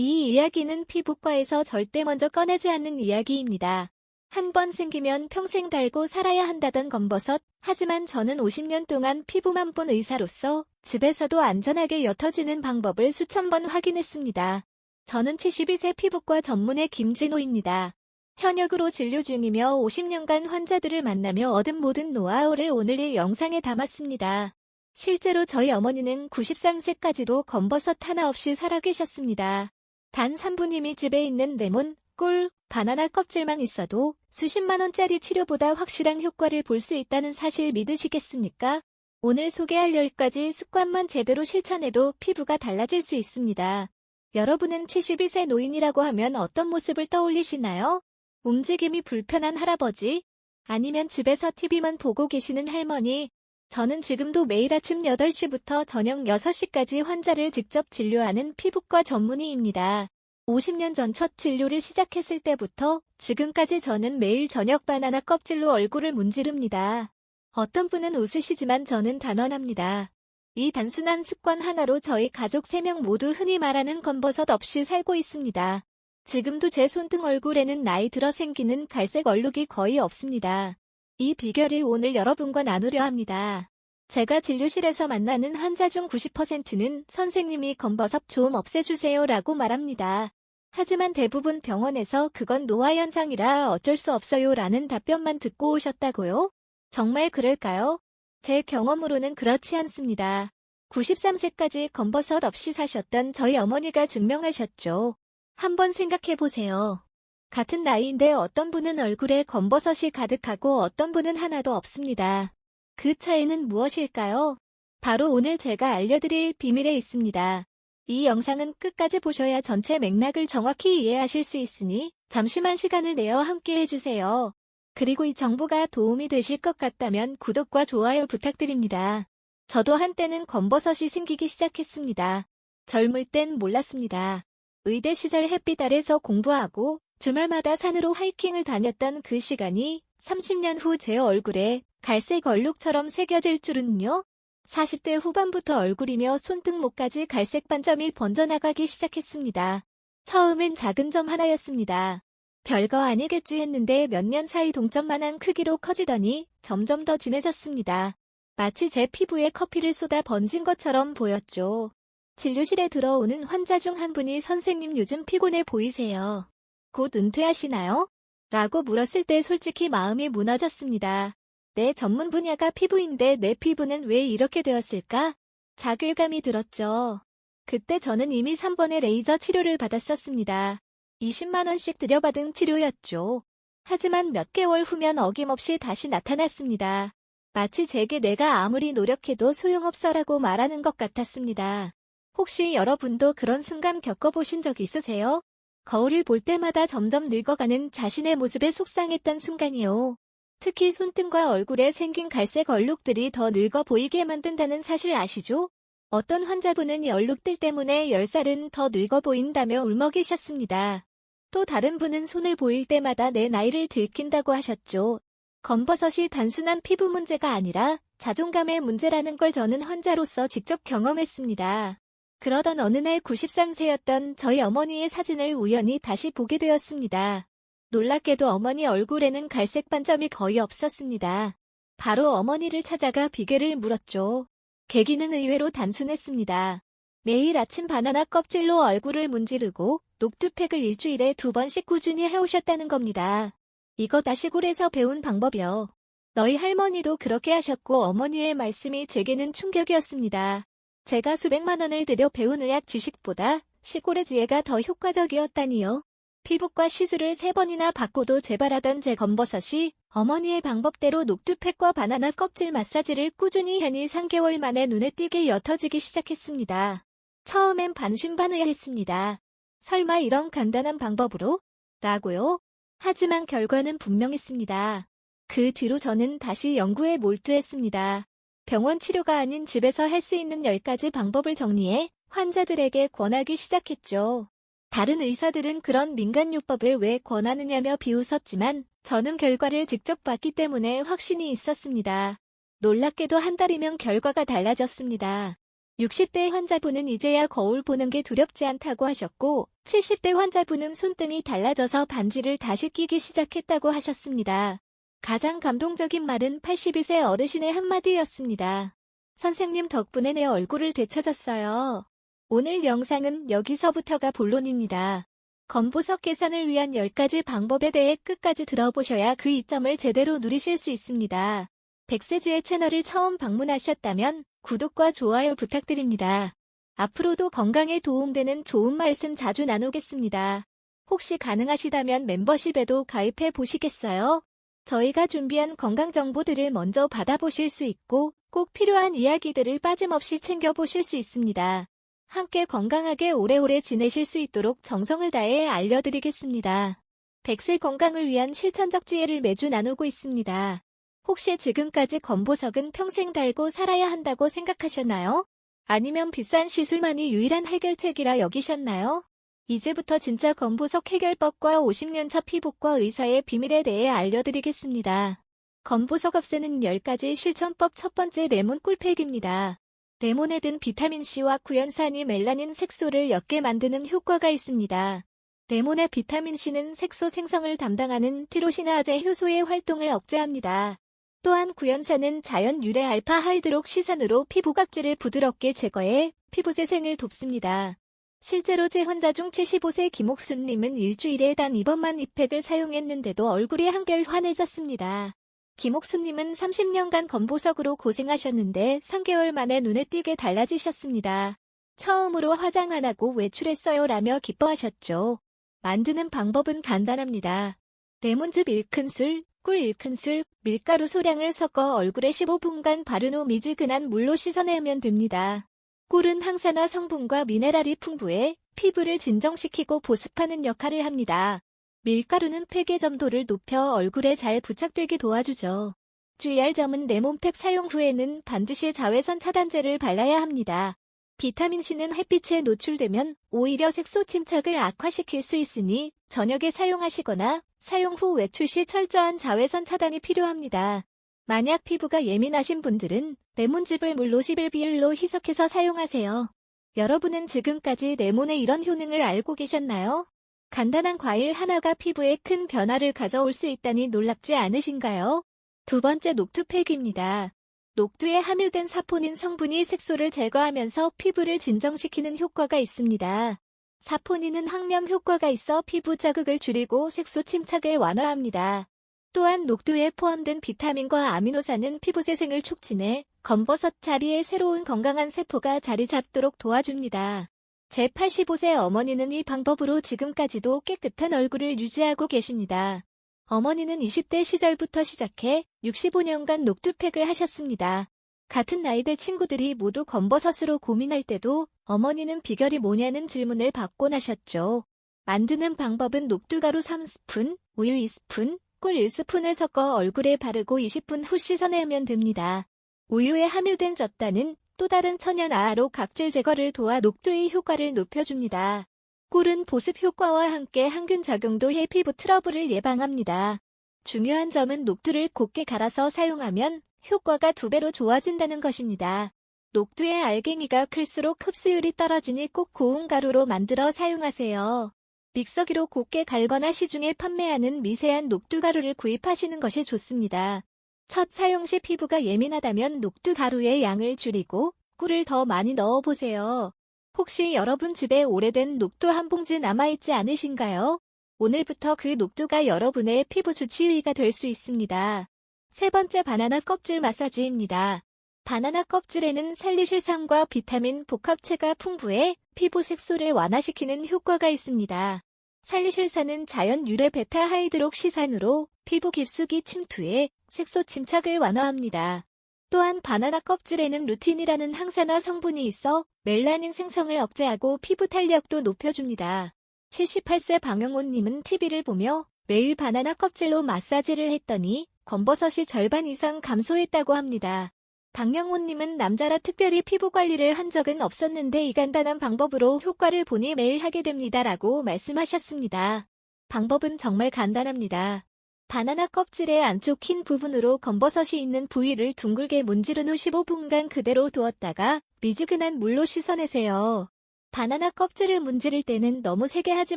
이 이야기는 피부과에서 절대 먼저 꺼내지 않는 이야기입니다. 한 번 생기면 평생 달고 살아야 한다던 검버섯. 하지만 저는 50년 동안 피부만 본 의사로서 집에서도 안전하게 옅어지는 방법을 수천 번 확인했습니다. 저는 72세 피부과 전문의 김진호입니다. 현역으로 진료 중이며 50년간 환자들을 만나며 얻은 모든 노하우를 오늘 이 영상에 담았습니다. 실제로 저희 어머니는 93세까지도 검버섯 하나 없이 살아계셨습니다. 단 3분님이 집에 있는 레몬, 꿀, 바나나 껍질만 있어도 수십만 원짜리 치료보다 확실한 효과를 볼 수 있다는 사실 믿으시겠습니까? 오늘 소개할 10가지 습관만 제대로 실천해도 피부가 달라질 수 있습니다. 여러분은 72세 노인이라고 하면 어떤 모습을 떠올리시나요? 움직임이 불편한 할아버지? 아니면 집에서 TV만 보고 계시는 할머니? 저는 지금도 매일 아침 8시부터 저녁 6시까지 환자를 직접 진료하는 피부과 전문의입니다. 50년 전 첫 진료를 시작했을 때부터 지금까지 저는 매일 저녁 바나나 껍질로 얼굴을 문지릅니다. 어떤 분은 웃으시지만 저는 단언합니다. 이 단순한 습관 하나로 저희 가족 3명 모두 흔히 말하는 검버섯 없이 살고 있습니다. 지금도 제 손등 얼굴에는 나이 들어 생기는 갈색 얼룩이 거의 없습니다. 이 비결을 오늘 여러분과 나누려 합니다. 제가 진료실에서 만나는 환자 중 90%는 선생님이 검버섯 좀 없애주세요 라고 말합니다. 하지만 대부분 병원에서 그건 노화 현상이라 어쩔 수 없어요 라는 답변만 듣고 오셨다고요? 정말 그럴까요? 제 경험으로는 그렇지 않습니다. 93세까지 검버섯 없이 사셨던 저희 어머니가 증명하셨죠. 한번 생각해보세요. 같은 나이인데 어떤 분은 얼굴에 검버섯이 가득하고 어떤 분은 하나도 없습니다. 그 차이는 무엇일까요? 바로 오늘 제가 알려드릴 비밀에 있습니다. 이 영상은 끝까지 보셔야 전체 맥락을 정확히 이해하실 수 있으니 잠시만 시간을 내어 함께 해주세요. 그리고 이 정보가 도움이 되실 것 같다면 구독과 좋아요 부탁드립니다. 저도 한때는 검버섯이 생기기 시작했습니다. 젊을 땐 몰랐습니다. 의대 시절 햇빛 아래서 공부하고 주말마다 산으로 하이킹을 다녔던 그 시간이 30년 후 제 얼굴에 갈색 얼룩처럼 새겨질 줄은요? 40대 후반부터 얼굴이며 손등목까지 갈색 반점이 번져나가기 시작했습니다. 처음엔 작은 점 하나였습니다. 별거 아니겠지 했는데 몇 년 사이 동점만한 크기로 커지더니 점점 더 진해졌습니다. 마치 제 피부에 커피를 쏟아 번진 것처럼 보였죠. 진료실에 들어오는 환자 중 한 분이 선생님 요즘 피곤해 보이세요. 곧 은퇴하시나요? 라고 물었을 때 솔직히 마음이 무너졌습니다. 내 전문 분야가 피부인데 내 피부는 왜 이렇게 되었을까? 자괴감이 들었죠. 그때 저는 이미 3번의 레이저 치료를 받았었습니다. 20만 원씩 들여받은 치료였죠. 하지만 몇 개월 후면 어김없이 다시 나타났습니다. 마치 제게 내가 아무리 노력해도 소용없어라고 말하는 것 같았습니다. 혹시 여러분도 그런 순간 겪어보신 적 있으세요? 거울을 볼 때마다 점점 늙어가는 자신의 모습에 속상했던 순간이요. 특히 손등과 얼굴에 생긴 갈색 얼룩들이 더 늙어 보이게 만든다는 사실 아시죠? 어떤 환자분은 이 얼룩들 때문에 10살은 더 늙어 보인다며 울먹이셨습니다. 또 다른 분은 손을 보일 때마다 내 나이를 들킨다고 하셨죠. 검버섯이 단순한 피부 문제가 아니라 자존감의 문제라는 걸 저는 환자로서 직접 경험했습니다. 그러던 어느 날 93세였던 저희 어머니의 사진을 우연히 다시 보게 되었습니다. 놀랍게도 어머니 얼굴에는 갈색 반점이 거의 없었습니다. 바로 어머니를 찾아가 비결을 물었죠. 계기는 의외로 단순했습니다. 매일 아침 바나나 껍질로 얼굴을 문지르고 녹두팩을 일주일에 2번씩 꾸준히 해오셨다는 겁니다. 이거 다 시골에서 배운 방법이요. 너희 할머니도 그렇게 하셨고 어머니의 말씀이 제게는 충격이었습니다. 제가 수백만 원을 들여 배운 의학 지식보다 시골의 지혜가 더 효과적이었다니요. 피부과 시술을 3번이나 받고도 재발하던 제 검버섯이 어머니의 방법대로 녹두팩과 바나나 껍질 마사지를 꾸준히 하니 3개월 만에 눈에 띄게 옅어지기 시작했습니다. 처음엔 반신반의했습니다. 설마 이런 간단한 방법으로? 라고요? 하지만 결과는 분명했습니다. 그 뒤로 저는 다시 연구에 몰두했습니다. 병원 치료가 아닌 집에서 할 수 있는 10가지 방법을 정리해 환자들에게 권하기 시작했죠. 다른 의사들은 그런 민간요법을 왜 권하느냐며 비웃었지만 저는 결과를 직접 봤기 때문에 확신이 있었습니다. 놀랍게도 한 달이면 결과가 달라졌습니다. 60대 환자분은 이제야 거울 보는 게 두렵지 않다고 하셨고 70대 환자분은 손등이 달라져서 반지를 다시 끼기 시작했다고 하셨습니다. 가장 감동적인 말은 82세 어르신의 한마디였습니다. 선생님 덕분에 내 얼굴을 되찾았어요. 오늘 영상은 여기서부터가 본론입니다. 검보석 개선을 위한 10가지 방법에 대해 끝까지 들어보셔야 그 이점을 제대로 누리실 수 있습니다. 백세지의 채널을 처음 방문하셨다면 구독과 좋아요 부탁드립니다. 앞으로도 건강에 도움되는 좋은 말씀 자주 나누겠습니다. 혹시 가능하시다면 멤버십에도 가입해 보시겠어요? 저희가 준비한 건강 정보들을 먼저 받아보실 수 있고 꼭 필요한 이야기들을 빠짐없이 챙겨보실 수 있습니다. 함께 건강하게 오래오래 지내실 수 있도록 정성을 다해 알려드리겠습니다. 100세 건강을 위한 실천적 지혜를 매주 나누고 있습니다. 혹시 지금까지 검보석은 평생 달고 살아야 한다고 생각하셨나요? 아니면 비싼 시술만이 유일한 해결책이라 여기셨나요? 이제부터 진짜 검보석 해결법과 50년차 피부과 의사의 비밀에 대해 알려드리겠습니다. 검보석 없애는 10가지 실천법. 첫 번째, 레몬 꿀팩입니다. 레몬에 든 비타민C와 구연산이 멜라닌 색소를 옅게 만드는 효과가 있습니다. 레몬의 비타민C는 색소 생성을 담당하는 티로시나아제 효소의 활동을 억제합니다. 또한 구연산은 자연 유래 알파 하이드록시산으로 피부 각질을 부드럽게 제거해 피부 재생을 돕습니다. 실제로 제 환자 중 75세 김옥순님은 일주일에 단 2번만 이 팩을 사용했는데도 얼굴이 한결 환해졌습니다. 김옥순님은 30년간 검보석으로 고생하셨는데 3개월 만에 눈에 띄게 달라지셨습니다. 처음으로 화장 안 하고 외출했어요 라며 기뻐하셨죠. 만드는 방법은 간단합니다. 레몬즙 1큰술, 꿀 1큰술, 밀가루 소량을 섞어 얼굴에 15분간 바른 후 미지근한 물로 씻어내면 됩니다. 꿀은 항산화 성분과 미네랄이 풍부해 피부를 진정시키고 보습하는 역할을 합니다. 밀가루는 팩의 점도를 높여 얼굴에 잘 부착되게 도와주죠. 주의할 점은 레몬팩 사용 후에는 반드시 자외선 차단제를 발라야 합니다. 비타민C는 햇빛에 노출되면 오히려 색소 침착을 악화시킬 수 있으니 저녁에 사용하시거나 사용 후 외출 시 철저한 자외선 차단이 필요합니다. 만약 피부가 예민하신 분들은 레몬즙을 물로 11비율로 희석해서 사용하세요. 여러분은 지금까지 레몬의 이런 효능을 알고 계셨나요? 간단한 과일 하나가 피부에 큰 변화를 가져올 수 있다니 놀랍지 않으신가요? 두 번째, 녹두팩입니다. 녹두에 함유된 사포닌 성분이 색소를 제거하면서 피부를 진정시키는 효과가 있습니다. 사포닌은 항염 효과가 있어 피부 자극을 줄이고 색소 침착을 완화합니다. 또한 녹두에 포함된 비타민과 아미노산은 피부 재생을 촉진해 검버섯 자리에 새로운 건강한 세포가 자리 잡도록 도와줍니다. 제 85세 어머니는 이 방법으로 지금까지도 깨끗한 얼굴을 유지하고 계십니다. 어머니는 20대 시절부터 시작해 65년간 녹두팩을 하셨습니다. 같은 나이대 친구들이 모두 검버섯으로 고민할 때도 어머니는 비결이 뭐냐는 질문을 받곤 하셨죠. 만드는 방법은 녹두가루 3스푼, 우유 2스푼, 꿀 1스푼을 섞어 얼굴에 바르고 20분 후 씻어내면 됩니다. 우유에 함유된 젖단은 또 다른 천연 아아로 각질 제거를 도와 녹두의 효과를 높여줍니다. 꿀은 보습 효과와 함께 항균 작용도 해 피부 트러블을 예방합니다. 중요한 점은 녹두를 곱게 갈아서 사용하면 효과가 2배로 좋아진다는 것입니다. 녹두의 알갱이가 클수록 흡수율이 떨어지니 꼭 고운 가루로 만들어 사용하세요. 믹서기로 곱게 갈거나 시중에 판매하는 미세한 녹두 가루를 구입하시는 것이 좋습니다. 첫 사용 시 피부가 예민하다면 녹두 가루의 양을 줄이고 꿀을 더 많이 넣어보세요. 혹시 여러분 집에 오래된 녹두 한 봉지 남아있지 않으신가요? 오늘부터 그 녹두가 여러분의 피부 주치의가 될 수 있습니다. 세 번째, 바나나 껍질 마사지입니다. 바나나 껍질에는 살리실산과 비타민 복합체가 풍부해 피부 색소를 완화시키는 효과가 있습니다. 살리실산은 자연 유래 베타 하이드록시산으로 피부 깊숙이 침투해 색소 침착을 완화합니다. 또한 바나나 껍질에는 루틴이라는 항산화 성분이 있어 멜라닌 생성을 억제하고 피부 탄력도 높여줍니다. 78세 방영호님은 TV를 보며 매일 바나나 껍질로 마사지를 했더니 검버섯이 절반 이상 감소했다고 합니다. 박영호님은 남자라 특별히 피부 관리를 한 적은 없었는데 이 간단한 방법으로 효과를 보니 매일 하게 됩니다 라고 말씀하셨습니다. 방법은 정말 간단합니다. 바나나 껍질의 안쪽 흰 부분으로 검버섯이 있는 부위를 둥글게 문지른 후 15분간 그대로 두었다가 미지근한 물로 씻어내세요. 바나나 껍질을 문지를 때는 너무 세게 하지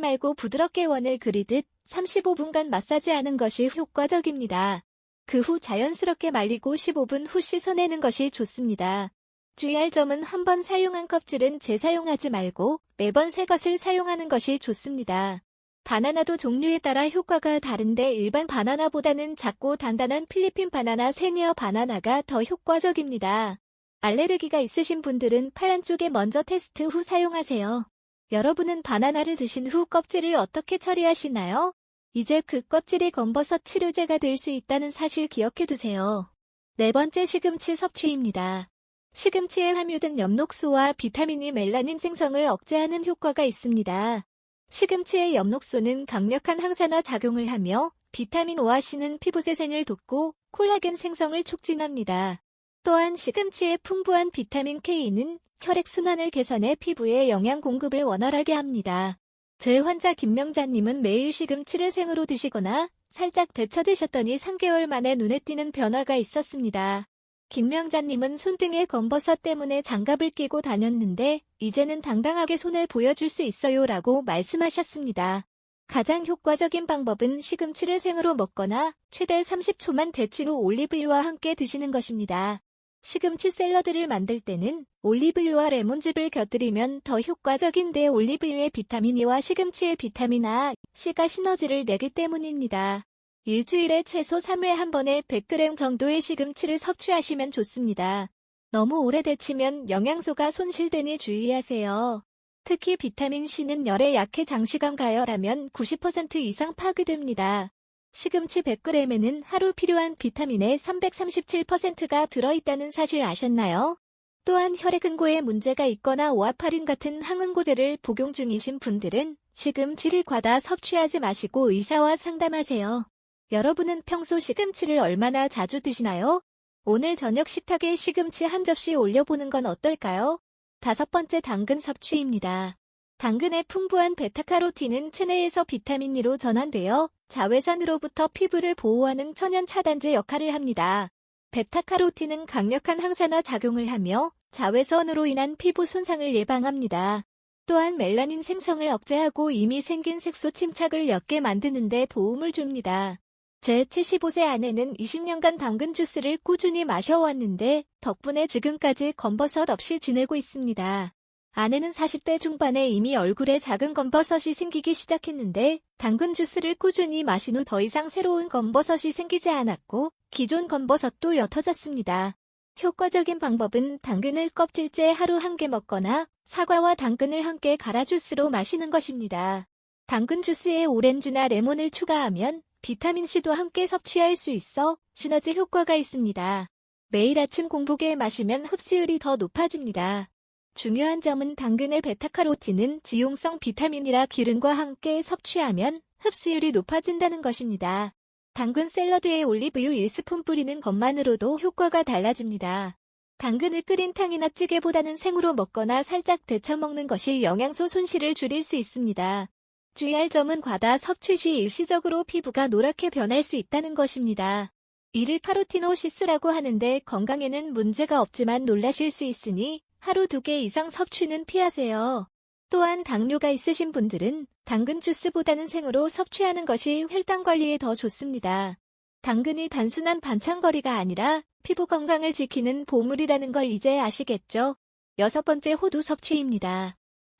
말고 부드럽게 원을 그리듯 35분간 마사지하는 것이 효과적입니다. 그 후 자연스럽게 말리고 15분 후 씻어내는 것이 좋습니다. 주의할 점은 한 번 사용한 껍질은 재사용하지 말고 매번 새 것을 사용하는 것이 좋습니다. 바나나도 종류에 따라 효과가 다른데 일반 바나나보다는 작고 단단한 필리핀 바나나 세니어 바나나가 더 효과적입니다. 알레르기가 있으신 분들은 파란 쪽에 먼저 테스트 후 사용하세요. 여러분은 바나나를 드신 후 껍질을 어떻게 처리하시나요? 이제 그 껍질이 검버섯 치료제가 될 수 있다는 사실 기억해 두세요. 네 번째, 시금치 섭취입니다. 시금치에 함유된 엽록소와 비타민이 멜라닌 생성을 억제하는 효과가 있습니다. 시금치의 엽록소는 강력한 항산화 작용을 하며 비타민 O와 C는 피부 재생을 돕고 콜라겐 생성을 촉진합니다. 또한 시금치의 풍부한 비타민 K는 혈액순환을 개선해 피부에 영양 공급을 원활하게 합니다. 제 환자 김명자님은 매일 시금치를 생으로 드시거나 살짝 데쳐 드셨더니 3개월 만에 눈에 띄는 변화가 있었습니다. 김명자님은 손등에 검버섯 때문에 장갑을 끼고 다녔는데 이제는 당당하게 손을 보여줄 수 있어요 라고 말씀하셨습니다. 가장 효과적인 방법은 시금치를 생으로 먹거나 최대 30초만 데친 후 올리브유와 함께 드시는 것입니다. 시금치 샐러드를 만들 때는 올리브유와 레몬즙을 곁들이면 더 효과적인데 올리브유의 비타민 E와 시금치의 비타민 A, C가 시너지를 내기 때문입니다. 일주일에 최소 3회 한 번에 100g 정도의 시금치를 섭취하시면 좋습니다. 너무 오래 데치면 영양소가 손실되니 주의하세요. 특히 비타민 C는 열에 약해 장시간 가열하면 90% 이상 파괴됩니다. 시금치 100g에는 하루 필요한 비타민의 337%가 들어있다는 사실 아셨나요? 또한 혈액응고에 문제가 있거나 오아파린 같은 항응고제를 복용 중이신 분들은 시금치를 과다 섭취하지 마시고 의사와 상담하세요. 여러분은 평소 시금치를 얼마나 자주 드시나요? 오늘 저녁 식탁에 시금치 한 접시 올려보는 건 어떨까요? 다섯 번째, 당근 섭취입니다. 당근의 풍부한 베타카로틴은 체내에서 비타민 E로 전환되어 자외선으로부터 피부를 보호하는 천연 차단제 역할을 합니다. 베타카로틴은 강력한 항산화 작용을 하며 자외선으로 인한 피부 손상을 예방합니다. 또한 멜라닌 생성을 억제하고 이미 생긴 색소 침착을 옅게 만드는 데 도움을 줍니다. 제 75세 아내는 20년간 당근 주스를 꾸준히 마셔왔는데 덕분에 지금까지 검버섯 없이 지내고 있습니다. 아내는 40대 중반에 이미 얼굴에 작은 검버섯이 생기기 시작했는데 당근 주스를 꾸준히 마신 후 더 이상 새로운 검버섯이 생기지 않았고 기존 검버섯도 옅어졌습니다. 효과적인 방법은 당근을 껍질째 하루 1개 먹거나 사과와 당근을 함께 갈아 주스로 마시는 것입니다. 당근 주스에 오렌지나 레몬을 추가하면 비타민C도 함께 섭취할 수 있어 시너지 효과가 있습니다. 매일 아침 공복에 마시면 흡수율이 더 높아집니다. 중요한 점은 당근의 베타카로틴은 지용성 비타민이라 기름과 함께 섭취하면 흡수율이 높아진다는 것입니다. 당근 샐러드에 올리브유 1스푼 뿌리는 것만으로도 효과가 달라집니다. 당근을 끓인 탕이나 찌개보다는 생으로 먹거나 살짝 데쳐 먹는 것이 영양소 손실을 줄일 수 있습니다. 주의할 점은 과다 섭취 시 일시적으로 피부가 노랗게 변할 수 있다는 것입니다. 이를 카로티노시스라고 하는데 건강에는 문제가 없지만 놀라실 수 있으니 하루 2개 이상 섭취는 피하세요. 또한 당뇨가 있으신 분들은 당근 주스보다는 생으로 섭취하는 것이 혈당 관리에 더 좋습니다. 당근이 단순한 반찬거리가 아니라 피부 건강을 지키는 보물이라는 걸 이제 아시겠죠? 여섯 번째, 호두 섭취입니다.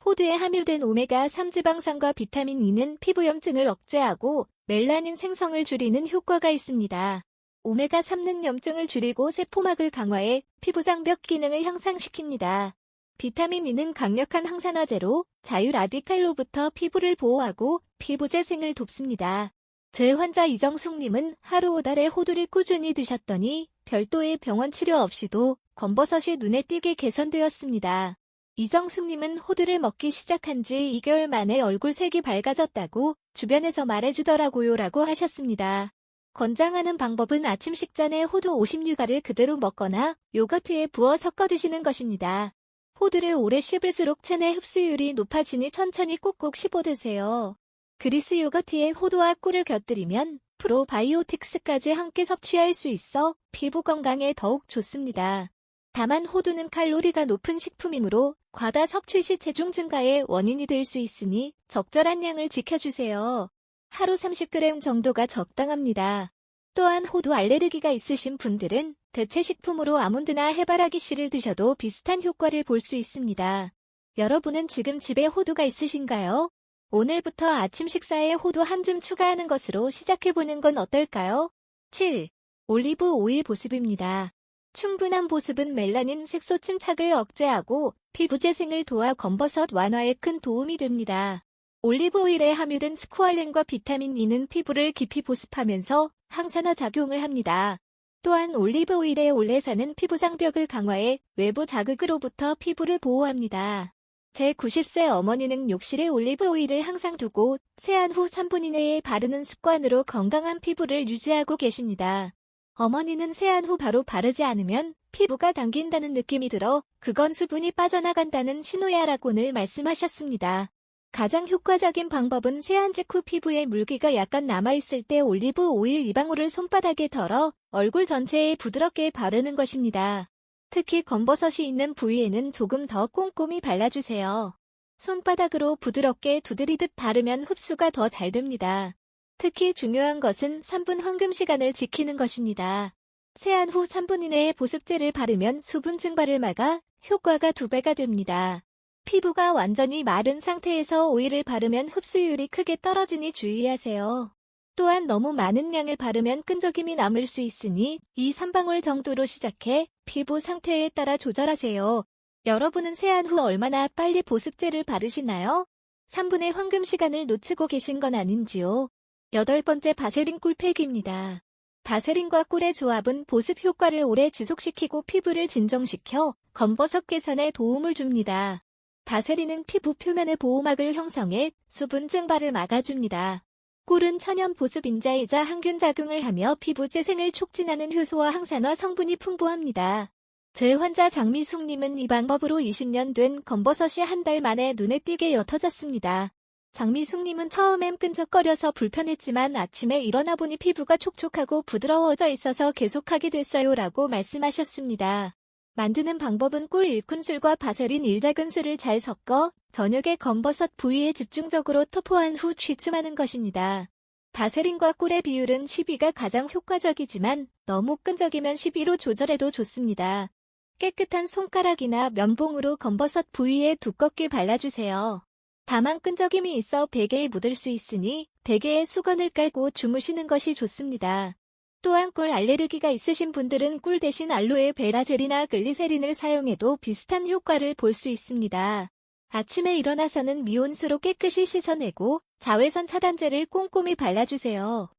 호두에 함유된 오메가3 지방산과 비타민 E는 피부염증을 억제하고 멜라닌 생성을 줄이는 효과가 있습니다. 오메가3는 염증을 줄이고 세포막을 강화해 피부 장벽 기능을 향상시킵니다. 비타민 E는 강력한 항산화제로 자유라디칼로부터 피부를 보호하고 피부 재생을 돕습니다. 제 환자 이정숙님은 하루 5달에 호두를 꾸준히 드셨더니 별도의 병원 치료 없이도 검버섯이 눈에 띄게 개선되었습니다. 이정숙님은 호두를 먹기 시작한 지 2개월 만에 얼굴색이 밝아졌다고 주변에서 말해주더라고요 라고 하셨습니다. 권장하는 방법은 아침 식전에 호두 50유가를 그대로 먹거나 요거트에 부어 섞어 드시는 것입니다. 호두를 오래 씹을수록 체내 흡수율이 높아지니 천천히 꼭꼭 씹어 드세요. 그리스 요거트에 호두와 꿀을 곁들이면 프로바이오틱스까지 함께 섭취할 수 있어 피부 건강에 더욱 좋습니다. 다만 호두는 칼로리가 높은 식품이므로 과다 섭취 시 체중 증가의 원인이 될 수 있으니 적절한 양을 지켜주세요. 하루 30g 정도가 적당합니다. 또한 호두 알레르기가 있으신 분들은 대체 식품으로 아몬드나 해바라기 씨를 드셔도 비슷한 효과를 볼 수 있습니다. 여러분은 지금 집에 호두가 있으신가요? 오늘부터 아침 식사에 호두 한 줌 추가하는 것으로 시작해보는 건 어떨까요? 7. 올리브 오일 보습입니다. 충분한 보습은 멜라닌 색소 침착을 억제하고 피부 재생을 도와 검버섯 완화에 큰 도움이 됩니다. 올리브 오일에 함유된 스쿠알린과 비타민 E는 피부를 깊이 보습하면서 항산화 작용을 합니다. 또한 올리브 오일의 올레산은 피부 장벽을 강화해 외부 자극으로부터 피부를 보호합니다. 제 90세 어머니는 욕실에 올리브 오일을 항상 두고 세안 후 3분 이내에 바르는 습관으로 건강한 피부를 유지하고 계십니다. 어머니는 세안 후 바로 바르지 않으면 피부가 당긴다는 느낌이 들어 그건 수분이 빠져나간다는 신호야라고 늘 말씀하셨습니다. 가장 효과적인 방법은 세안 직후 피부에 물기가 약간 남아있을 때 올리브 오일 2방울을 손바닥에 덜어 얼굴 전체에 부드럽게 바르는 것입니다. 특히 검버섯이 있는 부위에는 조금 더 꼼꼼히 발라주세요. 손바닥으로 부드럽게 두드리듯 바르면 흡수가 더 잘 됩니다. 특히 중요한 것은 3분 황금 시간을 지키는 것입니다. 세안 후 3분 이내에 보습제를 바르면 수분 증발을 막아 효과가 2배가 됩니다. 피부가 완전히 마른 상태에서 오일을 바르면 흡수율이 크게 떨어지니 주의하세요. 또한 너무 많은 양을 바르면 끈적임이 남을 수 있으니 2~3방울 정도로 시작해 피부 상태에 따라 조절하세요. 여러분은 세안 후 얼마나 빨리 보습제를 바르시나요? 3분의 황금 시간을 놓치고 계신 건 아닌지요? 8번째 바세린 꿀팩입니다. 바세린과 꿀의 조합은 보습 효과를 오래 지속시키고 피부를 진정시켜 검버섯 개선에 도움을 줍니다. 바세린은 피부 표면의 보호막을 형성해 수분 증발을 막아줍니다. 꿀은 천연 보습 인자이자 항균 작용을 하며 피부 재생을 촉진하는 효소와 항산화 성분이 풍부합니다. 제 환자 장미숙님은 이 방법으로 20년 된 검버섯이 한 달 만에 눈에 띄게 옅어졌습니다. 장미숙님은 처음엔 끈적거려서 불편했지만 아침에 일어나 보니 피부가 촉촉하고 부드러워져 있어서 계속하게 됐어요 라고 말씀하셨습니다. 만드는 방법은 꿀 1큰술과 바세린 1작은술을 잘 섞어 저녁에 검버섯 부위에 집중적으로 토포한 후 취침하는 것입니다. 바세린과 꿀의 비율은 12가 가장 효과적이지만 너무 끈적이면 12로 조절해도 좋습니다. 깨끗한 손가락이나 면봉으로 검버섯 부위에 두껍게 발라주세요. 다만 끈적임이 있어 베개에 묻을 수 있으니 베개에 수건을 깔고 주무시는 것이 좋습니다. 또한 꿀 알레르기가 있으신 분들은 꿀 대신 알로에 베라젤이나 글리세린을 사용해도 비슷한 효과를 볼 수 있습니다. 아침에 일어나서는 미온수로 깨끗이 씻어내고 자외선 차단제를 꼼꼼히 발라주세요.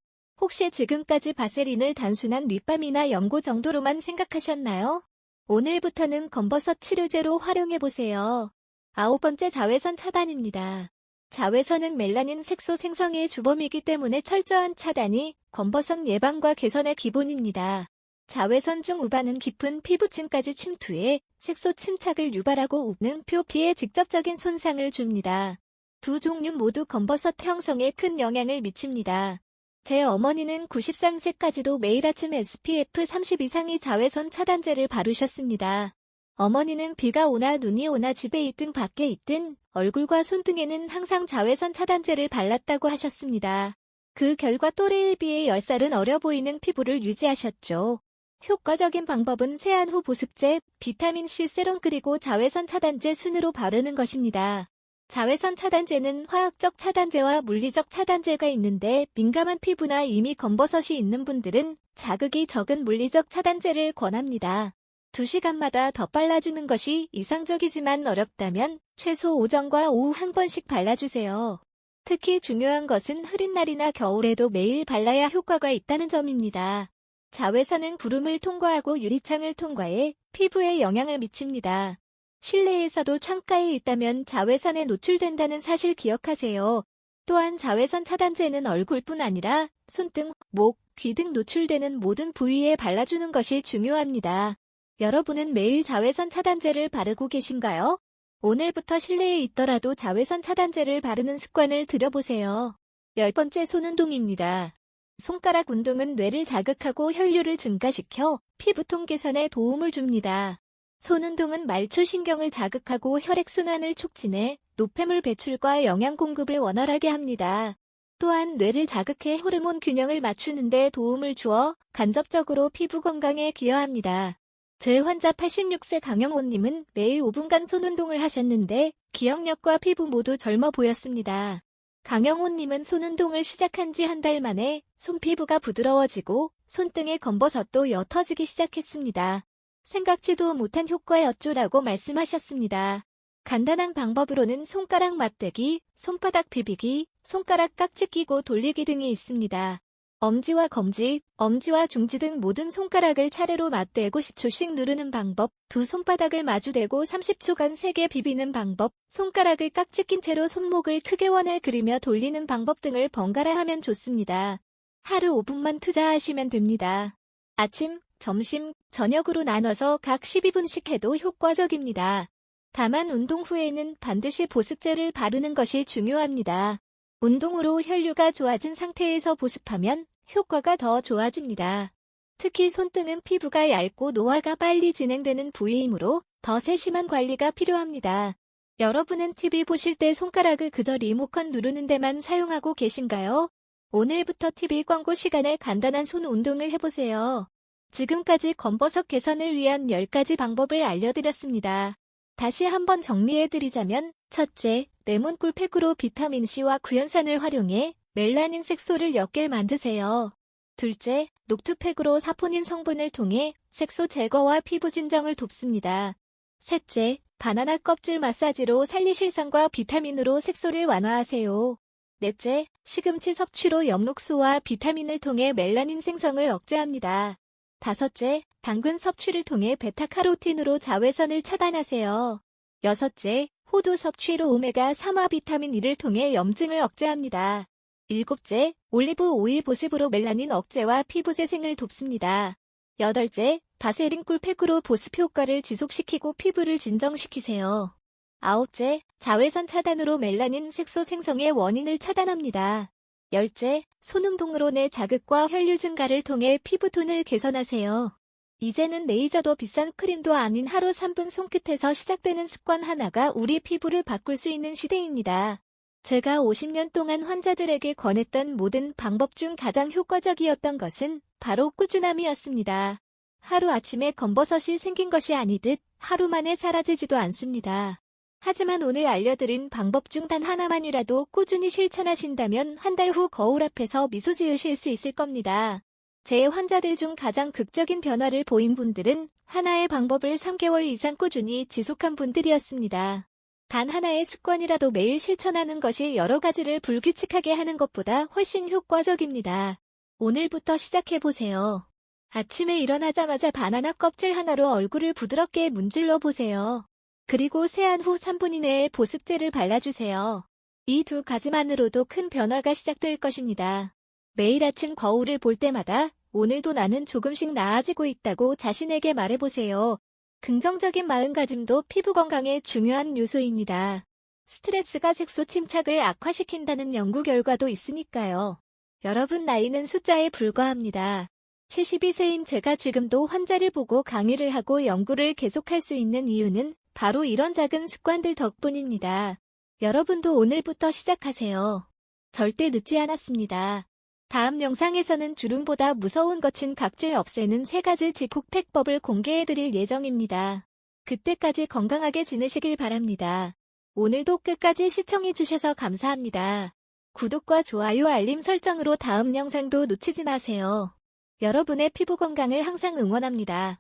혹시 지금까지 바세린을 단순한 립밤이나 연고 정도로만 생각하셨나요? 오늘부터는 검버섯 치료제로 활용해보세요. 9번째 자외선 차단입니다. 자외선은 멜라닌 색소 생성의 주범이기 때문에 철저한 차단이 검버섯 예방과 개선의 기본입니다. 자외선 중 UVA는 깊은 피부층까지 침투해 색소 침착을 유발하고 웃는 표피에 직접적인 손상을 줍니다. 두 종류 모두 검버섯 형성에 큰 영향을 미칩니다. 제 어머니는 93세까지도 매일 아침 SPF 30 이상의 자외선 차단제를 바르셨습니다. 어머니는 비가 오나 눈이 오나 집에 있든 밖에 있든 얼굴과 손등에는 항상 자외선 차단제를 발랐다고 하셨습니다. 그 결과 또래에 비해 10살은 어려 보이는 피부를 유지하셨죠. 효과적인 방법은 세안 후 보습제, 비타민C 세럼 그리고 자외선 차단제 순으로 바르는 것입니다. 자외선 차단제는 화학적 차단제와 물리적 차단제가 있는데 민감한 피부나 이미 검버섯이 있는 분들은 자극이 적은 물리적 차단제를 권합니다. 2시간마다 더 발라주는 것이 이상적이지만 어렵다면 최소 오전과 오후 한 번씩 발라주세요. 특히 중요한 것은 흐린 날이나 겨울에도 매일 발라야 효과가 있다는 점입니다. 자외선은 구름을 통과하고 유리창을 통과해 피부에 영향을 미칩니다. 실내에서도 창가에 있다면 자외선에 노출된다는 사실 기억하세요. 또한 자외선 차단제는 얼굴뿐 아니라 손등, 목, 귀 등 노출되는 모든 부위에 발라주는 것이 중요합니다. 여러분은 매일 자외선 차단제를 바르고 계신가요? 오늘부터 실내에 있더라도 자외선 차단제를 바르는 습관을 들여보세요. 10번째 손운동입니다. 손가락 운동은 뇌를 자극하고 혈류를 증가시켜 피부통 개선에 도움을 줍니다. 손운동은 말초신경을 자극하고 혈액순환을 촉진해 노폐물 배출과 영양 공급을 원활하게 합니다. 또한 뇌를 자극해 호르몬 균형을 맞추는 데 도움을 주어 간접적으로 피부 건강에 기여합니다. 제 환자 86세 강영호님은 매일 5분간 손운동을 하셨는데 기억력과 피부 모두 젊어 보였습니다. 강영호님은 손운동을 시작한 지 한 달 만에 손피부가 부드러워지고 손등의 검버섯도 옅어지기 시작했습니다. 생각지도 못한 효과였죠라고 말씀하셨습니다. 간단한 방법으로는 손가락 맞대기, 손바닥 비비기, 손가락 깍지 끼고 돌리기 등이 있습니다. 엄지와 검지, 엄지와 중지 등 모든 손가락을 차례로 맞대고 10초씩 누르는 방법, 두 손바닥을 마주대고 30초간 세게 비비는 방법, 손가락을 깍지 낀 채로 손목을 크게 원을 그리며 돌리는 방법 등을 번갈아 하면 좋습니다. 하루 5분만 투자하시면 됩니다. 아침, 점심, 저녁으로 나눠서 각 12분씩 해도 효과적입니다. 다만 운동 후에는 반드시 보습제를 바르는 것이 중요합니다. 운동으로 혈류가 좋아진 상태에서 보습하면 효과가 더 좋아집니다. 특히 손등은 피부가 얇고 노화가 빨리 진행되는 부위이므로 더 세심한 관리가 필요합니다. 여러분은 TV 보실 때 손가락을 그저 리모컨 누르는 데만 사용하고 계신가요? 오늘부터 TV 광고 시간에 간단한 손 운동을 해보세요. 지금까지 검버섯 개선을 위한 10가지 방법을 알려드렸습니다. 다시 한번 정리해드리자면 첫째, 레몬꿀 팩으로 비타민C와 구연산을 활용해 멜라닌 색소를 옅게 만드세요. 둘째, 녹투팩으로 사포닌 성분을 통해 색소 제거와 피부 진정을 돕습니다. 셋째, 바나나 껍질 마사지로 살리실산과 비타민으로 색소를 완화하세요. 넷째, 시금치 섭취로 엽록소와 비타민을 통해 멜라닌 생성을 억제합니다. 다섯째, 당근 섭취를 통해 베타카로틴으로 자외선을 차단하세요. 여섯째, 호두 섭취로 오메가3와 비타민 E를 통해 염증을 억제합니다. 일곱째, 올리브 오일 보습으로 멜라닌 억제와 피부 재생을 돕습니다. 여덟째, 바세린 꿀팩으로 보습 효과를 지속시키고 피부를 진정시키세요. 아홉째, 자외선 차단으로 멜라닌 색소 생성의 원인을 차단합니다. 열째, 손운동으로 뇌 자극과 혈류 증가를 통해 피부톤을 개선하세요. 이제는 레이저도 비싼 크림도 아닌 하루 3분 손끝에서 시작되는 습관 하나가 우리 피부를 바꿀 수 있는 시대입니다. 제가 50년 동안 환자들에게 권했던 모든 방법 중 가장 효과적이었던 것은 바로 꾸준함이었습니다. 하루 아침에 검버섯이 생긴 것이 아니듯 하루 만에 사라지지도 않습니다. 하지만 오늘 알려드린 방법 중 단 하나만이라도 꾸준히 실천하신다면 한 달 후 거울 앞에서 미소 지으실 수 있을 겁니다. 제 환자들 중 가장 극적인 변화를 보인 분들은 하나의 방법을 3개월 이상 꾸준히 지속한 분들이었습니다. 단 하나의 습관이라도 매일 실천하는 것이 여러 가지를 불규칙하게 하는 것보다 훨씬 효과적입니다. 오늘부터 시작해보세요. 아침에 일어나자마자 바나나 껍질 하나로 얼굴을 부드럽게 문질러 보세요. 그리고 세안 후 3분 이내에 보습제를 발라주세요. 이 두 가지만으로도 큰 변화가 시작될 것입니다. 매일 아침 거울을 볼 때마다 오늘도 나는 조금씩 나아지고 있다고 자신에게 말해보세요. 긍정적인 마음가짐도 피부 건강에 중요한 요소입니다. 스트레스가 색소 침착을 악화시킨다는 연구 결과도 있으니까요. 여러분 나이는 숫자에 불과합니다. 72세인 제가 지금도 환자를 보고 강의를 하고 연구를 계속할 수 있는 이유는 바로 이런 작은 습관들 덕분입니다. 여러분도 오늘부터 시작하세요. 절대 늦지 않았습니다. 다음 영상에서는 주름보다 무서운 거친 각질 없애는 3가지 직콕팩법을 공개해드릴 예정입니다. 그때까지 건강하게 지내시길 바랍니다. 오늘도 끝까지 시청해주셔서 감사합니다. 구독과 좋아요 알림 설정으로 다음 영상도 놓치지 마세요. 여러분의 피부 건강을 항상 응원합니다.